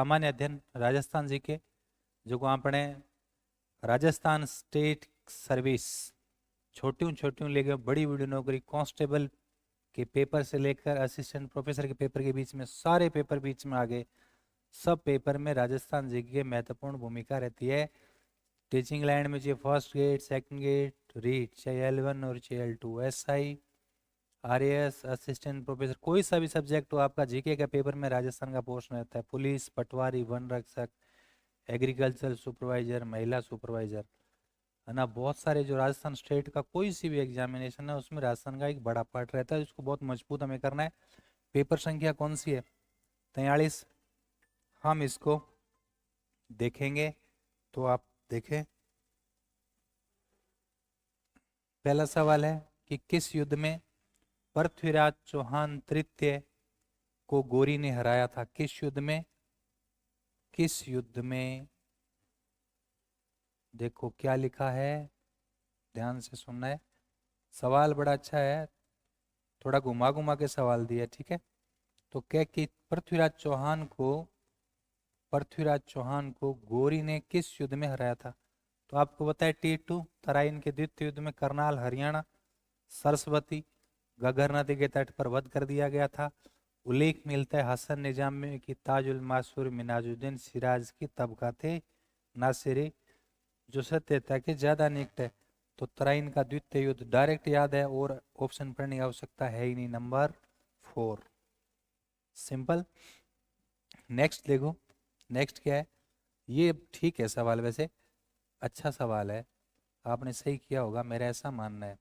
सामान्य अध्ययन राजस्थान जीके जो को આપણે राजस्थान स्टेट सर्विस छोटी लेके बड़ी बड़ी नौकरी कांस्टेबल के पेपर से लेकर असिस्टेंट प्रोफेसर के पेपर के बीच में सारे पेपर बीच में आ गए। सब पेपर में राजस्थान जीके की महत्वपूर्ण भूमिका रहती है। टीचिंग लाइन में चाहिए first grade, second grade, read चाहे L1 और चाहे L2, SI, RAS, assistant professor, कोई सा भी सब्जेक्ट हो आपका जीके का पेपर में राजस्थान का पोस्ट रहता है। पुलिस, पटवारी, वन रक्षक, एग्रीकल्चर सुपरवाइजर, महिला सुपरवाइजर, है ना। बहुत सारे जो राजस्थान स्टेट का कोई सी भी एग्जामिनेशन है उसमें राजस्थान का एक बड़ा पार्ट रहता है, जिसको बहुत मजबूत हमें करना है। पेपर संख्या कौन सी है? 43। हम इसको देखेंगे तो आप देखें। पहला सवाल है कि किस युद्ध में पृथ्वीराज चौहान तृतीय को गोरी ने हराया था? किस युद्ध में? किस युद्ध में? देखो क्या लिखा है, ध्यान से सुनना है। सवाल बड़ा अच्छा है, थोड़ा घुमा घुमा के सवाल दिया, ठीक है। तो क्या कि पृथ्वीराज चौहान को गोरी ने किस युद्ध में हराया था? तो आपको पता है T2 तराइन के द्वितीय युद्ध में करनाल, हरियाणा, सरस्वती, घग्गर नदी के तट पर वध कर दिया गया था। उल्लेख मिलता है हसन निजाम में कि ताजुल मासूर मिनाजुद्दीन सिराज की तबका थे नासिरी जो सत्यता के ज्यादा निकट है। तो तराइन का द्वितीय युद्ध डायरेक्ट याद है और ऑप्शन पढ़ने की आवश्यकता है ही नहीं, नंबर 4, सिंपल। नेक्स्ट देखो, नेक्स्ट क्या है? ये ठीक है सवाल, वैसे अच्छा सवाल है, आपने सही किया होगा, मेरा ऐसा मानना है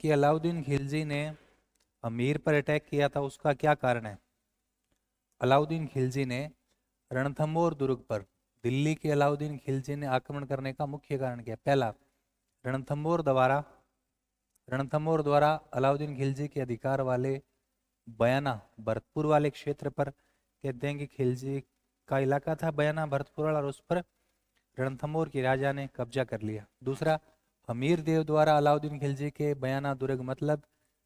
कि अलाउद्दीन खिलजी ने अमीर पर अटैक किया था, उसका क्या कारण है? अलाउद्दीन खिलजी ने रणथंबोर दुर्ग पर दिल्ली के अलाउद्दीन खिलजी ने आक्रमण करने का मुख्य कारण क्या? पहला, रणथंबोर द्वारा अलाउद्दीन खिलजी के अधिकार वाले बयाना भरतपुर वाले क्षेत्र पर, कहते हैं कि खिलजी का इलाका था बयाना भरतपुर वाला और उस पर रणथंबोर के राजा ने कब्जा कर लिया। दूसरा, हमीर देव द्वारा अलाउद्दीन खिलजी के बयाना दुर्ग मतलब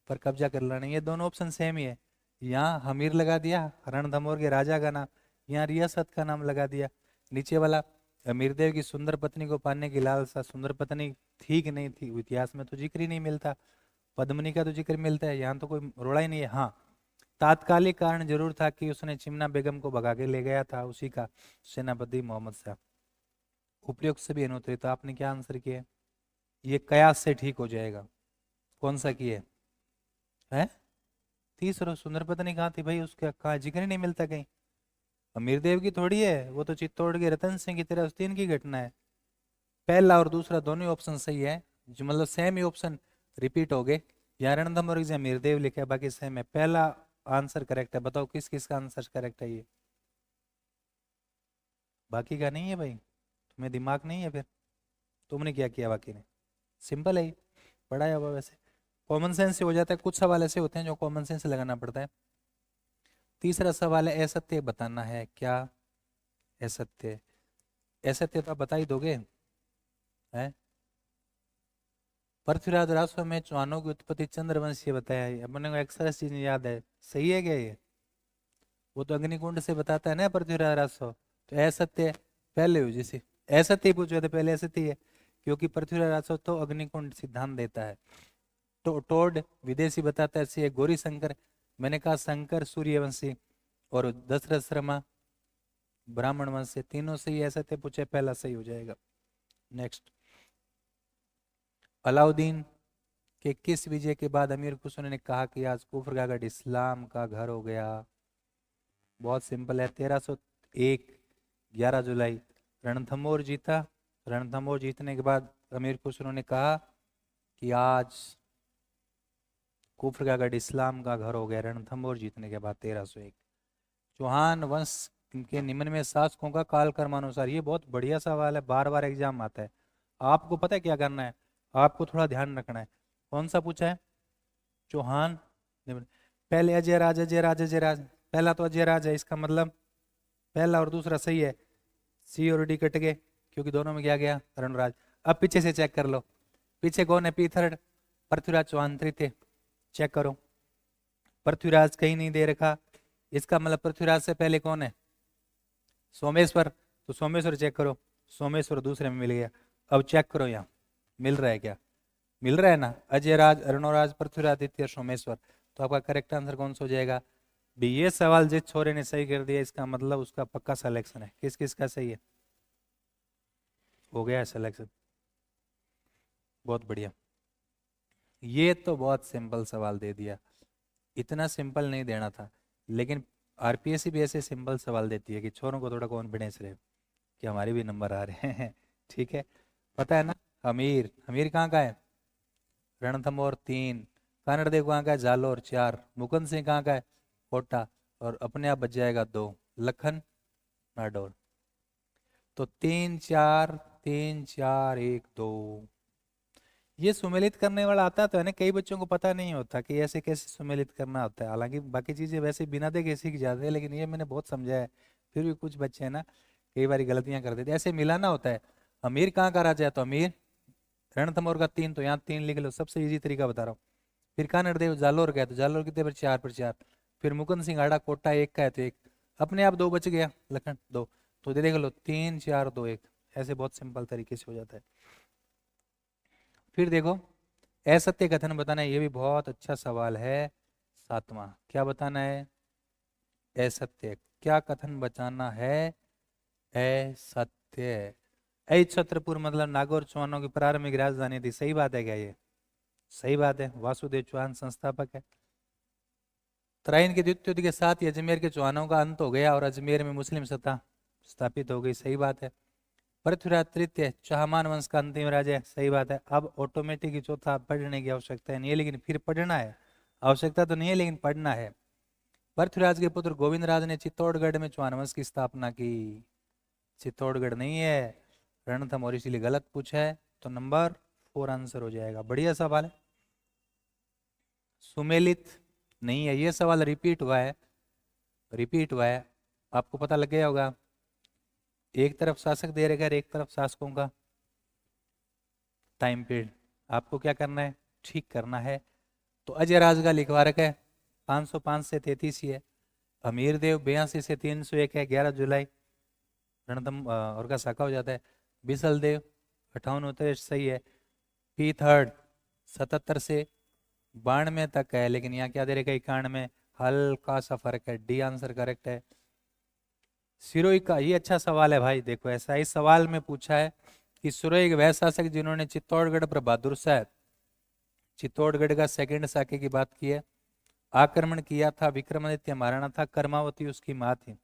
पर कब्जा कर लेना। ये दोनों ऑप्शन सेम ही है, यहाँ हमीर लगा दिया रणथंबोर के राजा का नाम, यहाँ रियासत का नाम लगा दिया। नीचे वाला हमीर देव की सुंदर पत्नी को पाने की लालसा, सुंदर पत्नी थी कि नहीं थी इतिहास में तो जिक्र ही नहीं मिलता, पद्मनी का तो जिक्र मिलता है, यहाँ तो कोई रोड़ा ही नहीं है। हाँ, तात्कालिक कारण जरूर था कि उसने चिमना बेगम को भगा के ले गया था, उसी का सेनापति मोहम्मद शाह। उपयुक्त से भी अनुत्तरित, तो आपने क्या आंसर किया? ये कयास से ठीक हो जाएगा। कौन सा किए है? तीसरा, सुंदर पत्नी कहाँ थी भाई, उसका कहाँ जिक्र ही नहीं मिलता कहीं। अमीर देव की थोड़ी है, वो तो चित्तौड़ के रतन सिंह की तरह उस दिन की घटना है। पहला और दूसरा दोनों ऑप्शन सही है, जो मतलब सेम ही ऑप्शन रिपीट हो गए। यहाँ रणधम और अमीर देव लिखा है, बाकी सेम है। पहला आंसर करेक्ट है, बताओ किस किस का आंसर करेक्ट है? ये बाकी का नहीं है भाई, तुम्हें दिमाग नहीं है फिर, तुमने क्या किया बाकी ने? सिंपल है, पढ़ाया हुआ वैसे कॉमन सेंस से हो जाता है, कुछ सवाल ऐसे होते हैं जो कॉमन सेंस से लगाना पड़ता है। तीसरा सवाल है, असत्य बताना है। क्या असत्य? असत्य तो आप बता ही दोगे है। पृथ्वीराज राजस्व में चौहानों की उत्पत्ति चंद्रवंशीय बताया है, अपने को एक्सरस चीज याद है, सही है क्या ये? वो तो अग्निकुंड से बताता है ना पृथ्वीराज राजस्व, तो असत्य पहले हो जैसे असत्य पूछे तो पहले असत्य है, क्योंकि पृथ्वीराज राजस्व तो अग्निकुंड सिद्धांत देता है। तो टोड विदेशी बताता है, ऐसे गौरी शंकर, मैंने कहा शंकर सूर्यवंशी, और दशरथ शर्मा ब्राह्मण वंश से, तीनों से ही असत्य पूछे, पहला सही हो जाएगा। नेक्स्ट, अलाउद्दीन के किस विजय के बाद अमीर खुसरो ने कहा कि आज कुफर का गढ़ इस्लाम का घर हो गया? बहुत सिंपल है, 1301 11 जुलाई रणथंबोर जीता। रणथंबोर जीतने के बाद अमीर खुसरो ने कहा कि आज कुफर का गढ़ इस्लाम का घर हो गया, रणथंबोर जीतने के बाद 1301। चौहान वंश के निम्न में शासकों का कालक्रमानुसार, ये बहुत बढ़िया सवाल है, बार बार एग्जाम आता है। आपको पता है क्या करना है, आपको थोड़ा ध्यान रखना है। कौन सा पूछा है? चौहान पहले अजय राज, अजय राज, अजय राज, पहला तो अजय राज है, इसका मतलब पहला और दूसरा सही है, सी और डी कट गए क्योंकि दोनों में क्या गया? रणराज। अब पीछे से चेक कर लो, पीछे कौन है? P3 पृथ्वीराज चौहान तृतीय, चेक करो, पृथ्वीराज कहीं नहीं दे रखा, इसका मतलब पृथ्वीराज से पहले कौन है? सोमेश्वर, तो सोमेश्वर चेक करो, सोमेश्वर दूसरे में मिल गया। अब चेक करो यहाँ मिल रहा है क्या, मिल रहा है ना, अजय राज, अरुणोराज, पृथ्वीराज, आदित्य, सोमेश्वर। तो आपका करेक्ट आंसर कौन सा हो जाएगा भी? ये सवाल जिस छोरे ने सही कर दिया इसका मतलब उसका पक्का सिलेक्शन है। किस किस का सही है? हो गया है सिलेक्शन, बहुत बढ़िया। ये तो बहुत सिंपल सवाल दे दिया, इतना सिंपल नहीं देना था, लेकिन आरपीएससी भी ऐसे सिंपल सवाल देती है कि छोरों को थोड़ा कॉन्फिडेंस रहे कि हमारे भी नंबर आ रहे हैं। ठीक है, पता है ना। हमीर, हमीर कहाँ का है? रणथंभौर 3। कानड़देव कहाँ का है? जालोर 4। मुकुंद सिंह कहाँ का है? कोटा। और अपने आप बच जाएगा 2, लखन नाडोर। तो 3 4, 3 4 1 2। ये सुमेलित करने वाला आता तो है ना, कई बच्चों को पता नहीं होता कि ऐसे कैसे सुमेलित करना होता है। हालांकि बाकी चीजें वैसे बिना देखे सीख जाते हैं, लेकिन ये मैंने बहुत समझा है। फिर भी कुछ बच्चे हैं ना, कई बार गलतियां कर देते हैं। ऐसे मिलाना होता है। अमीर कहाँ का राजा है? तो अमीर रणथंभौर का 3, तो यहाँ 3 लिख लो, सबसे इजी तरीका बता रहा हूँ। फिर कानड़देव जालोर का है, तो जालोर कितने पर? 4 पर 4। फिर मुकुंद सिंह आड़ा कोटा 1 का है, तो 1। अपने आप 2 बच गया, लखन 2। तो ये देख लो 3 4 2 1, ऐसे बहुत सिंपल तरीके से हो जाता है। फिर देखो, असत्य कथन बताना है, ये भी बहुत अच्छा सवाल है। 7वां, क्या बताना है? असत्य, क्या कथन बताना है? असत्य। ऐ छत्रपुर मतलब नागौर चौहानों की प्रारंभिक राजधानी थी, सही बात है क्या ये? सही बात है, वासुदेव चौहान संस्थापक है। तराइन के द्वितीय युद्ध के साथ ही अजमेर के चौहानों का अंत हो गया और अजमेर में मुस्लिम सत्ता स्थापित हो गई, सही बात है। पृथ्वीराज तृतीय चाहमान वंश का अंतिम राजा है, सही बात है। अब ऑटोमेटिक ही चौथा पढ़ने की आवश्यकता नहीं है, लेकिन फिर पढ़ना है। आवश्यकता तो नहीं है लेकिन पढ़ना है। पृथ्वीराज के पुत्र गोविंद राज ने चित्तौड़गढ़ में चौहान वंश की स्थापना की। चित्तौड़गढ़ नहीं है, रणथंभौर, इसीलिए गलत पूछा है। तो नंबर 4 आंसर हो जाएगा। बढ़िया सवाल है। सुमेलित नहीं है, ये सवाल रिपीट हुआ है, रिपीट हुआ है, आपको पता लग गया होगा। एक तरफ शासक दे रखा है, एक तरफ शासकों का टाइम पीरियड, आपको क्या करना है? ठीक करना है। तो अजय राज का लिखवा रखा है 505 से 33 ही है। अमीर देव 82 से 301 है, 11 जुलाई रणदम और का शाखा हो जाता है। बिसल देव 58 उत्तरेश, सही है। पी थर्ड 77 से 92 तक है, लेकिन यहाँ क्या दे रखा है? 91, हल्का सा फर्क है। डी आंसर करेक्ट है। सिरोही का, ये अच्छा सवाल है भाई। देखो ऐसा इस सवाल में पूछा है कि सिरोही एक वह शासक जिन्होंने चित्तौड़गढ़ पर बहादुर शाह चित्तौड़गढ़ का सेकंड साके की बात की है, आक्रमण किया था। विक्रमादित्य महाराणा था, कर्मावती उसकी माँ थी।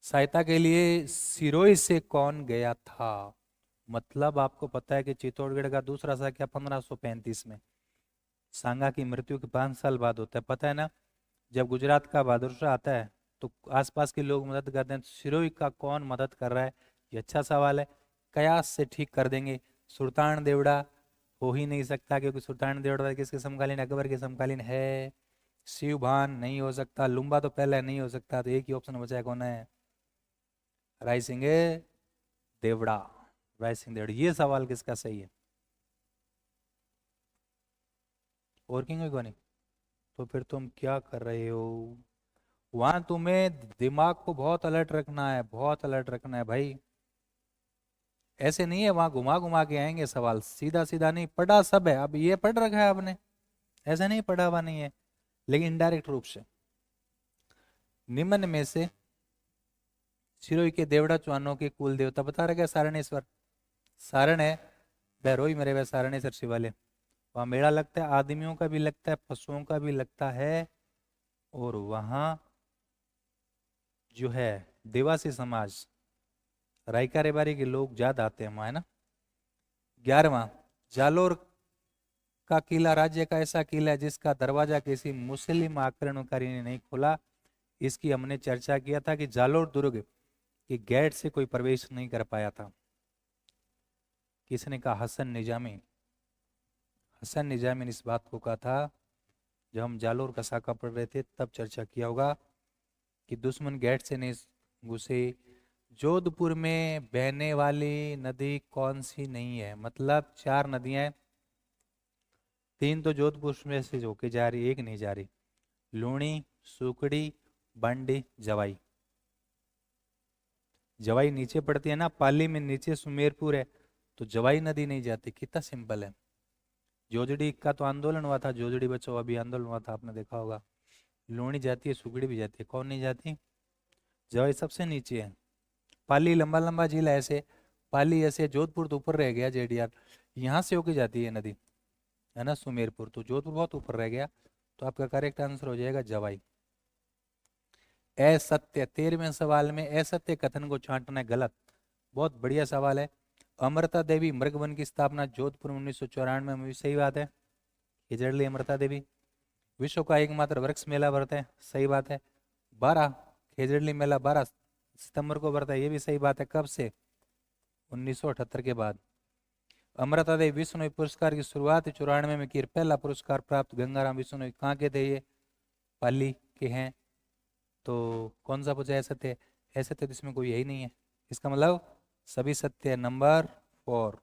सहायता के लिए सिरोही से कौन गया था? मतलब आपको पता है कि चित्तौड़गढ़ का दूसरा साक्या 1535 में सांगा की मृत्यु के 5 साल बाद होता है, पता है ना। जब गुजरात का बहादुर शाह आता है तो आसपास के लोग मदद करते हैं, तो सिरोही का कौन मदद कर रहा है? ये अच्छा सवाल है, कयास से ठीक कर देंगे। सुल्तान देवड़ा हो ही नहीं सकता, क्योंकि सुल्तान देवड़ा किसके समकालीन? अकबर के समकालीन है। शिवभान नहीं हो सकता, लुम्बा तो पहले नहीं हो सकता, तो एक ही ऑप्शन बचा है, कौन है? राय सिंह देवड़ा, राय सिंह देवड़ा। ये सवाल किसका सही है? और किंग को नहीं? तो फिर तुम क्या कर रहे हो? वहां तुम्हें दिमाग को बहुत अलर्ट रखना है, बहुत अलर्ट रखना है भाई। ऐसे नहीं है वहां घुमा घुमा के आएंगे सवाल, सीधा सीधा नहीं। पढ़ा सब है, अब ये पढ़ रखा है आपने, ऐसा नहीं पढ़ा हुआ नहीं है, लेकिन इनडायरेक्ट रूप से। निम्न में से सिरोही के देवड़ा चौहानों के कुल देवता बता रखा है सारणेश्वर। सारण है बहरोई मेरे वह सारणेश्वर शिवालय, वहां मेला लगता है, आदमियों का भी लगता है, पशुओं का भी लगता है। और वहां जो है देवासी समाज, रायका रेबारी के लोग ज्यादा आते हैं वहां, है ना। 11वां, जालोर का किला राज्य का ऐसा किला है जिसका दरवाजा किसी मुस्लिम आक्रमणकारी ने नहीं खोला। इसकी हमने चर्चा किया था कि जालोर दुर्ग की गेट से कोई प्रवेश नहीं कर पाया था। किसने कहा? हसन निजामी। हसन निजामी ने इस बात को कहा था, जब हम जालोर का साका पढ़ रहे थे तब चर्चा किया होगा, कि दुश्मन गेट से नहीं घुसे। जोधपुर में बहने वाली नदी कौन सी नहीं है? मतलब 4 नदियां हैं, 3 तो जोधपुर में से होके जा रही, एक नहीं जा रही। लूणी, सुकड़ी, बंडी, जवाई। जवाई नीचे पड़ती है ना, पाली में नीचे सुमेरपुर है, तो जवाई नदी नहीं जाती। कितना सिंपल है। जोजड़ी का तो आंदोलन हुआ था, जोजड़ी बचाओ अभी आंदोलन हुआ था, आपने देखा होगा। लूणी जाती है, सुगड़ी भी जाती है, कौन नहीं जाती? जवाई सबसे नीचे है। पाली लंबा लंबा झील है ऐसे, पाली ऐसे, जोधपुर तो ऊपर रह गया जेडीआर, यहाँ से होके जाती है नदी, है ना सुमेरपुर, तो जोधपुर बहुत ऊपर रह गया। तो आपका करेक्ट आंसर हो जाएगा जवाई। असत्य, 13वें सवाल में असत्य कथन को छांटना गलत। बहुत बढ़िया सवाल है। अमृता देवी मृग वन की स्थापना जोधपुर 1994 में हुई, सही बात है। हिजड़ली अमृता देवी। विश्व का एकमात्र वृक्ष मेला भरता है, सही बात है। 12 खेजड़ली मेला 12 सितंबर को भरता है, ये भी सही बात है। कब से? 1978 के बाद। अमृता देवी विश्व पुरस्कार की शुरुआत 94 में की। पहला पुरस्कार प्राप्त गंगाराम विश्व कहाँ के थे? ये पाली के हैं। तो कौन सा पूछा है? सत्य। है सत्य तो इसमें कोई यही नहीं है, इसका मतलब सभी सत्य है। नंबर 4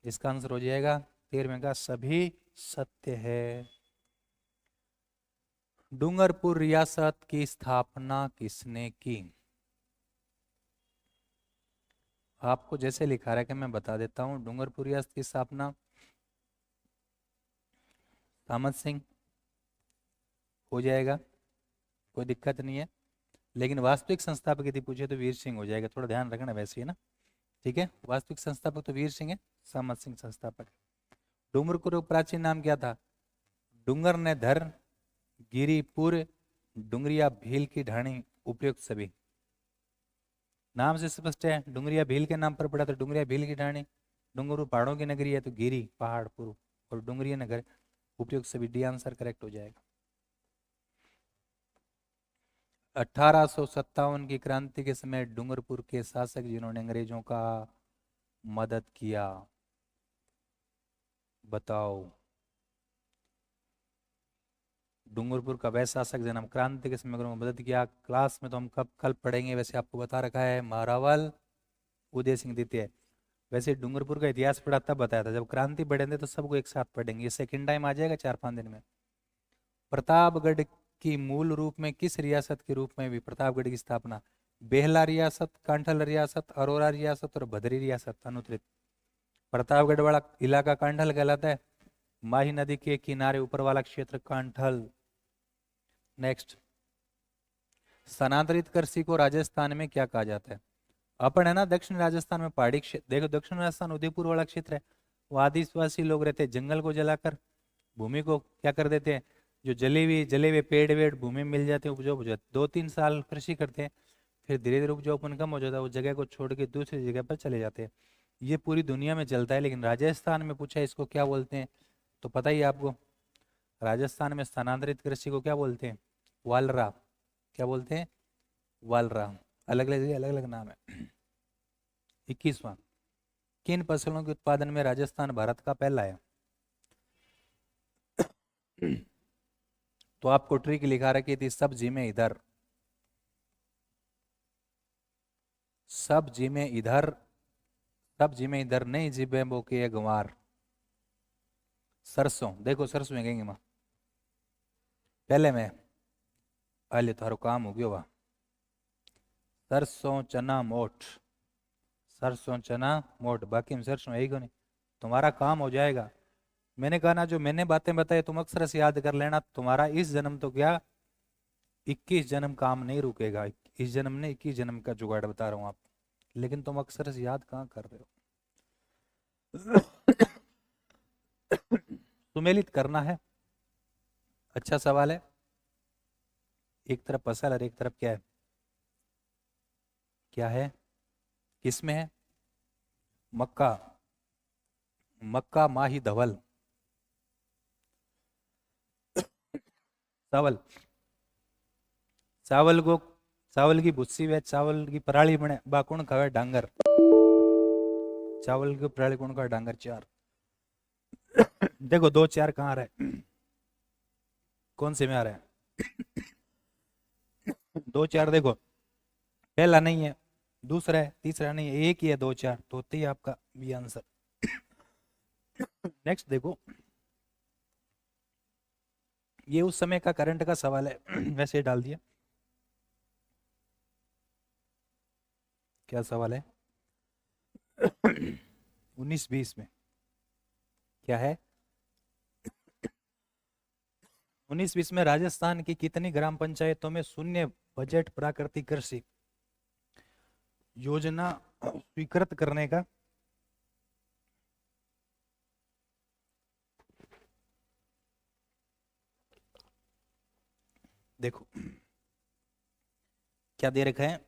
इसका आंसर हो जाएगा 13वें का, सभी सत्य है। डूंगरपुर रियासत की स्थापना किसने की? आपको जैसे लिखा रहा है कि मैं बता देता हूं। डूंगरपुर रियासत की स्थापना सामत सिंह हो जाएगा, कोई दिक्कत नहीं है। लेकिन वास्तविक संस्थापक यदि पूछे तो वीर सिंह हो जाएगा, थोड़ा ध्यान रखना वैसे, है ना। ठीक है, वास्तविक संस्थापक तो वीर सिंह है, सामत सिंह संस्थापक। डूंगरपुर का प्राचीन नाम क्या था? डूंगर ने धर, गिरिपुर, डुंगरिया भील की ढाणी, उपयुक्त सभी। नाम से स्पष्ट है, डुंगरिया भील के नाम पर पड़ा, तो डुंगरिया भील की ढाणी। डूंगरपुर पहाड़ों की नगरी है, तो गिरी पहाड़पुर, और डुंगरिया नगर, उपयुक्त सभी। डी आंसर करेक्ट हो जाएगा। 1857 की क्रांति के समय डूंगरपुर के शासक जिन्होंने अंग्रेजों का मदद किया, बताओ। डूंगरपुर का वह शासक जन्म क्रांति के समय में मदद किया। क्लास में तो हम कब कल पढ़ेंगे, वैसे आपको बता रखा है, महारावल उदय सिंह द्वितीय। वैसे डूंगरपुर का इतिहास पढ़ा तब बताया था, जब क्रांति पढ़ेंगे तो सबको एक साथ पढ़ेंगे। ये सेकंड टाइम आ जाएगा 4-5 दिन में। प्रतापगढ़ की मूल रूप में किस रियासत के रूप में हुई प्रतापगढ़ की स्थापना? बेहला रियासत, कांठल रियासत, अरोरा रियासत और भदरी रियासत। अनुत्तरित। प्रतापगढ़ वाला इलाका कांठल कहलाता है, माही नदी के किनारे ऊपर वाला क्षेत्र कांठल। नेक्स्ट, स्थानांतरित कृषि को राजस्थान में क्या कहा जाता है? अपन है ना दक्षिण राजस्थान में पहाड़ी क्षेत्र, देखो दक्षिण राजस्थान उदयपुर वाला क्षेत्र है, वो आदिवासी लोग रहते हैं, जंगल को जलाकर भूमि को क्या कर देते हैं, जो जले हुए पेड़ वेड़ भूमि में मिल जाते हैं, उपजाऊ हो जाते, 2-3 साल कृषि करते हैं, फिर धीरे धीरे उपजाऊपन कम हो जाता है, उस जगह को छोड़ के दूसरी जगह पर चले जाते हैं। ये पूरी दुनिया में चलता है, लेकिन राजस्थान में पूछा है इसको क्या बोलते हैं, तो पता ही है आपको। राजस्थान में स्थानांतरित कृषि को क्या बोलते हैं? वालरा। क्या बोलते हैं? वालरा। अलग अलग अलग अलग नाम है। 21वां, किन फसलों के उत्पादन में राजस्थान भारत का पहला है? तो आपको ट्रिक लिखा रखी थी, सब्जी में इधर, सब्जी में इधर, सब्जी में इधर नहीं जिबे बोके है गंवार। सरसों, देखो सरसों में कहेंगे मां पहले में, पहले थारो काम हो गयो वाह। सरसों चना मोठ, सरसों चना मोठ, बाकी में सरसों है ही को नहीं, तुम्हारा काम हो जाएगा। मैंने कहा ना, जो मैंने बातें बताई तुम अक्सर से याद कर लेना, तुम्हारा इस जन्म तो क्या 21 जन्म काम नहीं रुकेगा। इस जन्म ने 21 जन्म का जुगाड़ बता रहा हूं आप, लेकिन तुम अक्सर से याद कहाँ कर रहे हो। सुमेलित करना है। अच्छा सवाल है। एक तरफ फसल और एक तरफ क्या है? क्या है? किसमें है? मक्का, मक्का माही धवल, चावल, चावल को, चावल की भुस्सी वे चावल की पराली बने बा कौन खावे? डांगर। चावल की पराली कौन खावे? डांगर। 4 देखो 2-4 कहाँ आ रहा है, कौन से में आ रहा है? 2-4 देखो, पहला नहीं है, दूसरा है, तीसरा नहीं है, एक ही है। 2-4 तो होते ही आपका बी आंसर। नेक्स्ट देखो, ये उस समय का करंट का सवाल है, वैसे डाल दिया। क्या सवाल है? 19-20 में क्या है? 19-20 में राजस्थान की कितनी ग्राम पंचायतों में शून्य बजट प्राकृतिक कृषि योजना स्वीकृत करने का देखो क्या दे रखा है,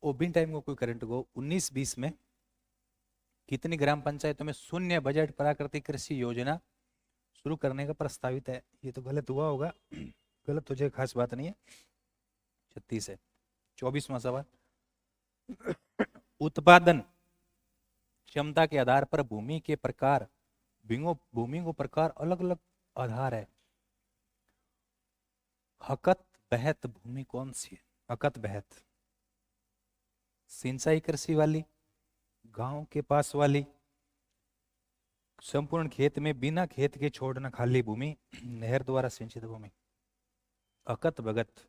ओबिन टाइम को कोई करंट को 19-20 में कितनी ग्राम पंचायतों में शून्य बजट प्राकृतिक कृषि योजना शुरू करने का प्रस्तावित है। ये तो गलत हुआ होगा, गलत हो जाए खास बात नहीं है। 36 है। 24वां सवाल, उत्पादन क्षमता के आधार पर भूमि के प्रकार, भूमि को प्रकार अलग अलग आधार है। हकत बहत भूमि कौन सी है? हकत बहत सिंचाई कृषि वाली, गांव के पास वाली, संपूर्ण खेत में बिना खेत के छोड़ना खाली भूमि, नहर द्वारा सिंचित भूमि। अकत भगत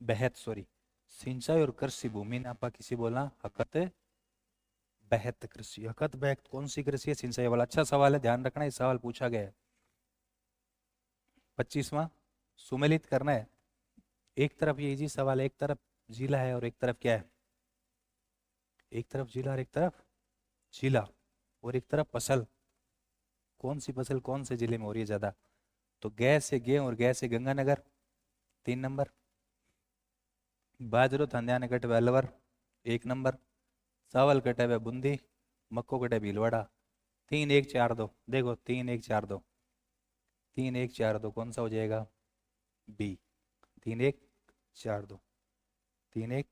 बहत सॉरी सिंचाई और कृषि भूमि ने आपा किसी बोला हकत बहत कृषि। हकत बहत कौन सी कृषि है? सिंचाई वाला। अच्छा सवाल है, ध्यान रखना, ये सवाल पूछा गया है। 25वां सुमेलित करना है। एक तरफ ये इजी सवाल है, एक तरफ जिला है और एक तरफ क्या है? एक तरफ जिला और एक तरफ जिला और एक तरफ फसल। कौन सी फसल कौन से जिले में हो रही है ज्यादा? तो गैस से गेहूं और गैस से गंगानगर 3 नंबर, बाजरो धंध्यान कटे हुए अलवर 1 नंबर, चावल कटे हुए बूंदी, मक्को कटे भीलवाड़ा। 3 1 4 2 देखो 3 1 4 2 3 1 4 2 कौन सा हो जाएगा? बी। 3 1 4 2 3 1